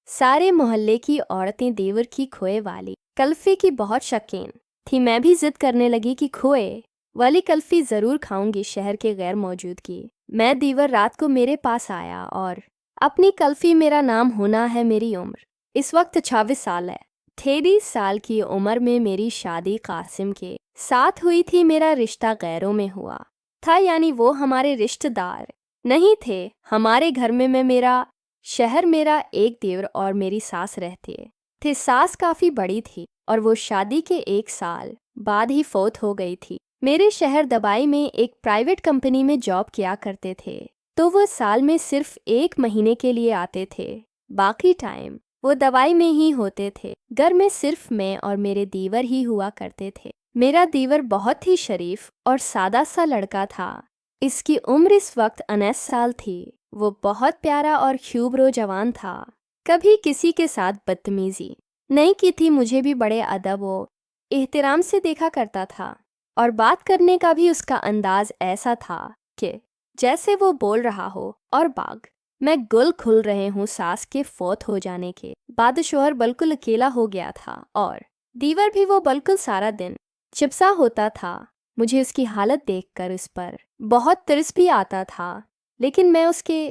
सारे मोहल्ले की औरतें देवर की खोए वाली कल्फी की बहुत शौकीन थी। मैं भी जिद करने लगी कि खोए वाली कल्फी ज़रूर खाऊंगी शहर के गैर मौजूदगी। मैं देवर रात को मेरे पास आया और अपनी कल्फी मेरा नाम होना है मेरी उम्र इस वक्त 26 साल है। 23 साल की उम्र में मेरी शादी कासिम के साथ हुई थी। मेरा रिश्ता गैरों में हुआ था, यानी वो हमारे रिश्तेदार नहीं थे। हमारे घर में मैं मेरा शहर मेरा एक देवर और मेरी सास रहते थे। सास काफ़ी बड़ी थी और वो शादी के 1 साल बाद ही फौत हो गई थी। मेरे शहर दबाई में एक प्राइवेट कंपनी में जॉब किया करते थे, तो वो साल में सिर्फ 1 महीने के लिए आते थे। बाकी टाइम वो दवाई में ही होते थे। घर में सिर्फ मैं और मेरे दीवर ही हुआ करते थे। मेरा दीवर बहुत ही शरीफ और सादा सा लड़का था। इसकी उम्र इस वक्त 19 साल थी। वो बहुत प्यारा और खूबरो जवान था। कभी किसी के साथ बदतमीजी नहीं की थी। मुझे भी बड़े अदब और एहतराम से देखा करता था और बात करने का भी उसका अंदाज ऐसा था कि जैसे वो बोल रहा हो और बाग मैं गुल खुल रहे हूँ। सास के फौत हो जाने के बाद शोहर बिल्कुल अकेला हो गया था और दीवर भी वो बिल्कुल सारा दिन चिपसा होता था। मुझे उसकी हालत देखकर उस पर बहुत तरस भी आता था, लेकिन मैं उसके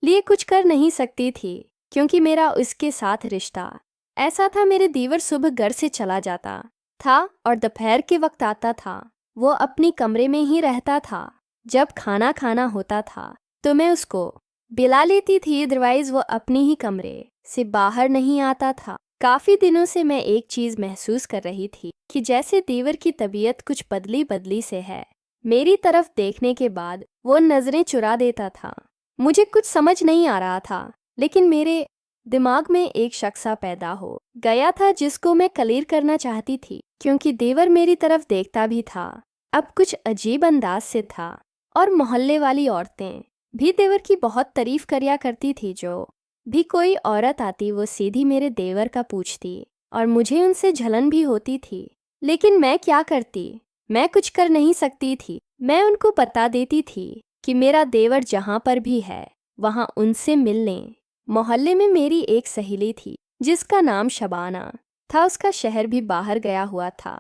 लिए कुछ कर नहीं सकती थी क्योंकि मेरा उसके साथ रिश्ता ऐसा था। मेरे दीवर सुबह घर से चला जाता था और दोपहर के वक्त आता था। वो अपनी कमरे में ही रहता था। जब खाना खाना होता था तो मैं उसको बिला लेती थी, अदरवाइज वो अपनी ही कमरे से बाहर नहीं आता था। काफ़ी दिनों से मैं एक चीज़ महसूस कर रही थी कि जैसे दीवर की तबीयत कुछ बदली बदली से है। मेरी तरफ देखने के बाद वो नज़रें चुरा देता था। मुझे कुछ समझ नहीं आ रहा था, लेकिन मेरे दिमाग में एक शख्सा पैदा हो गया था जिसको मैं क्लियर करना चाहती थी, क्योंकि देवर मेरी तरफ देखता भी था, अब कुछ अजीब अंदाज से था। और मोहल्ले वाली औरतें भी देवर की बहुत तारीफ करिया करती थी। जो भी कोई औरत आती वो सीधी मेरे देवर का पूछती और मुझे उनसे जलन भी होती थी। लेकिन मैं क्या करती? मैं कुछ कर नहीं सकती थी। मैं उनको बता देती थी कि मेरा देवर जहाँ पर भी है वहाँ उनसे मिल लें। मोहल्ले में मेरी एक सहेली थी जिसका नाम शबाना था। उसका शहर भी बाहर गया हुआ था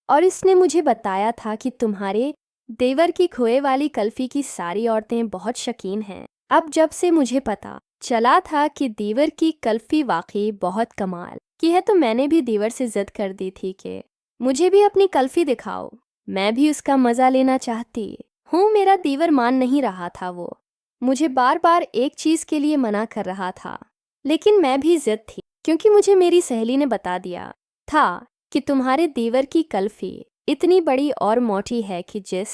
और इसने मुझे बताया था कि तुम्हारे देवर की खोए वाली कल्फी की सारी औरतें बहुत शौकीन हैं। अब जब से मुझे पता चला था कि देवर की कल्फी वाकई बहुत कमाल की है, तो मैंने भी देवर से जिद कर दी थी कि मुझे भी अपनी कल्फी दिखाओ, मैं भी उसका मज़ा लेना चाहती हूँ। मेरा देवर मान नहीं रहा था। वो मुझे बार बार एक चीज़ के लिए मना कर रहा था, लेकिन मैं भी जिद थी क्योंकि मुझे मेरी सहेली ने बता दिया था कि तुम्हारे देवर की कल्फी इतनी बड़ी और मोटी है कि जिस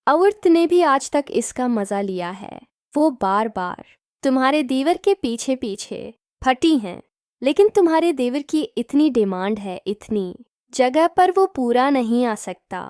औरत ने भी आज तक इसका मज़ा लिया है वो बार बार तुम्हारे देवर के पीछे पीछे फटी हैं। लेकिन तुम्हारे देवर की इतनी डिमांड है, इतनी जगह पर वो पूरा नहीं आ सकता।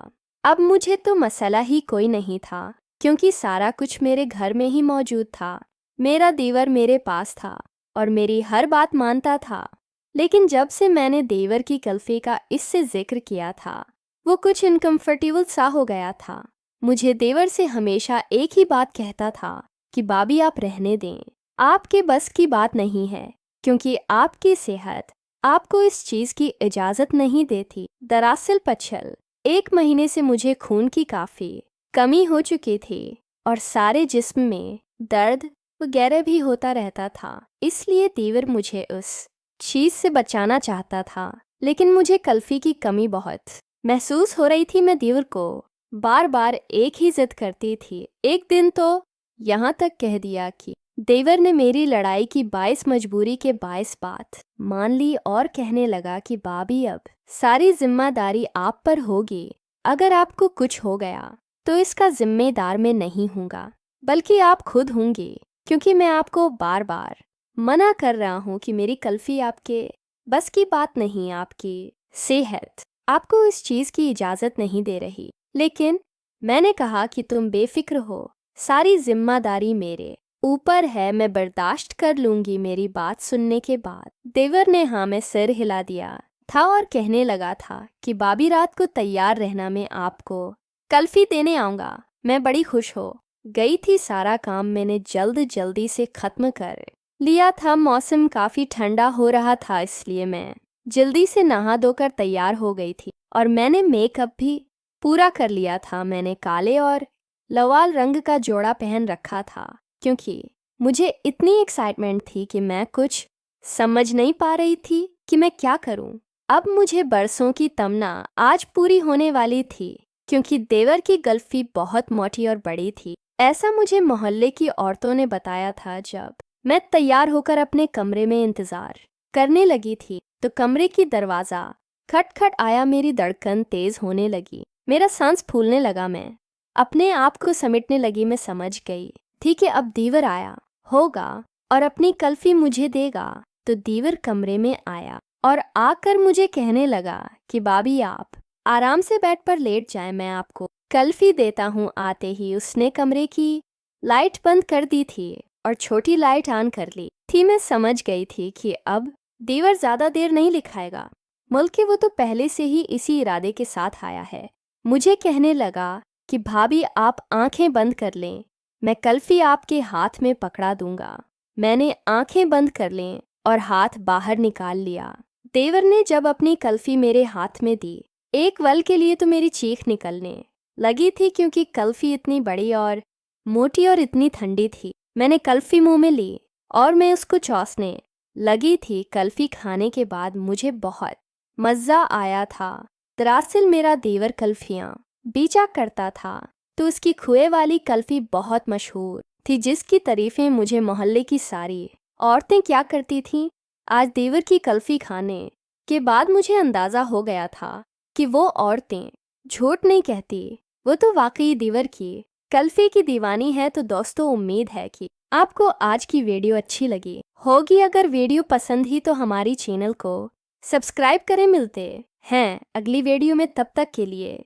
अब मुझे तो मसला ही कोई नहीं था क्योंकि सारा कुछ मेरे घर में ही मौजूद था। मेरा देवर मेरे पास था और मेरी हर बात मानता था। लेकिन जब से मैंने देवर की कल्फी का इससे जिक्र किया था वो कुछ इनकम्फर्टेबल सा हो गया था। मुझे देवर से हमेशा एक ही बात कहता था कि भाभी आप रहने दें, आपके बस की बात नहीं है, क्योंकि आपकी सेहत आपको इस चीज़ की इजाज़त नहीं देती। दरअसल पिछले 1 महीने से मुझे खून की काफ़ी कमी हो चुकी थी और सारे जिस्म में दर्द वगैरह भी होता रहता था। इसलिए देवर मुझे उस चीज़ से बचाना चाहता था, लेकिन मुझे कल्फी की कमी बहुत महसूस हो रही थी। मैं देवर को बार बार एक ही जिद करती थी। एक दिन तो यहाँ तक कह दिया कि देवर ने मेरी लड़ाई की बाइस मजबूरी के बाइस बात मान ली और कहने लगा कि भाभी अब सारी जिम्मेदारी आप पर होगी। अगर आपको कुछ हो गया तो इसका जिम्मेदार मैं नहीं हूँगा, बल्कि आप खुद होंगी, क्योंकि मैं आपको बार बार मना कर रहा हूँ कि मेरी कल्फी आपके बस की बात नहीं। आपकी सेहत आपको इस चीज़ की इजाज़त नहीं दे रही। लेकिन मैंने कहा कि तुम बेफिक्र हो, सारी जिम्मेदारी मेरे ऊपर है, मैं बर्दाश्त कर लूँगी। मेरी बात सुनने के बाद देवर ने हाँ में सिर हिला दिया था और कहने लगा था कि भाभी रात को तैयार रहना, मैं आपको कल्फी देने आऊँगा। मैं बड़ी खुश हो गई थी। सारा काम मैंने जल्दी से ख़त्म कर लिया था। मौसम काफ़ी ठंडा हो रहा था, इसलिए मैं जल्दी से नहा धोकर तैयार हो गई थी और मैंने मेकअप भी पूरा कर लिया था। मैंने काले और लवाल रंग का जोड़ा पहन रखा था क्योंकि मुझे इतनी एक्साइटमेंट थी कि मैं कुछ समझ नहीं पा रही थी कि मैं क्या करूं। अब मुझे बरसों की तमन्ना आज पूरी होने वाली थी क्योंकि देवर की गल्फी बहुत मोटी और बड़ी थी। ऐसा मुझे मोहल्ले की औरतों ने बताया था। जब मैं तैयार होकर अपने कमरे में इंतजार करने लगी थी तो कमरे की दरवाज़ा खटखट आया। मेरी धड़कन तेज होने लगी, मेरा सांस फूलने लगा। मैं अपने आप को समेटने लगी। मैं समझ गई थी कि अब दीवर आया होगा और अपनी कल्फी मुझे देगा। तो दीवर कमरे में आया और आकर मुझे कहने लगा कि भाभी आप आराम से बेड पर लेट जाएं, मैं आपको कल्फी देता हूँ। आते ही उसने कमरे की लाइट बंद कर दी थी और छोटी लाइट ऑन कर ली थी। मैं समझ गई थी कि अब दीवर ज़्यादा देर नहीं लिखाएगा, बल्कि वो तो पहले से ही इसी इरादे के साथ आया है। मुझे कहने लगा कि भाभी आप आंखें बंद कर लें, मैं कल्फी आपके हाथ में पकड़ा दूंगा। मैंने आंखें बंद कर लें और हाथ बाहर निकाल लिया। देवर ने जब अपनी कल्फी मेरे हाथ में दी, एक पल के लिए तो मेरी चीख निकलने लगी थी क्योंकि कल्फी इतनी बड़ी और मोटी और इतनी ठंडी थी। मैंने कल्फी मुंह में ली और मैं उसको चौंसने लगी थी। कल्फी खाने के बाद मुझे बहुत मज़ा आया था। दरअसल मेरा देवर कल्फियाँ बेचा करता था तो उसकी खुए वाली कल्फी बहुत मशहूर थी, जिसकी तारीफें मुझे मोहल्ले की सारी औरतें क्या करती थीं। आज देवर की कल्फी खाने के बाद मुझे अंदाज़ा हो गया था कि वो औरतें झूठ नहीं कहती, वो तो वाकई देवर की कल्फी की दीवानी है। तो दोस्तों, उम्मीद है कि आपको आज की वीडियो अच्छी लगी होगी। अगर वीडियो पसंद ही तो हमारी चैनल को सब्सक्राइब करें। मिलते हैं अगली वीडियो में, तब तक के लिए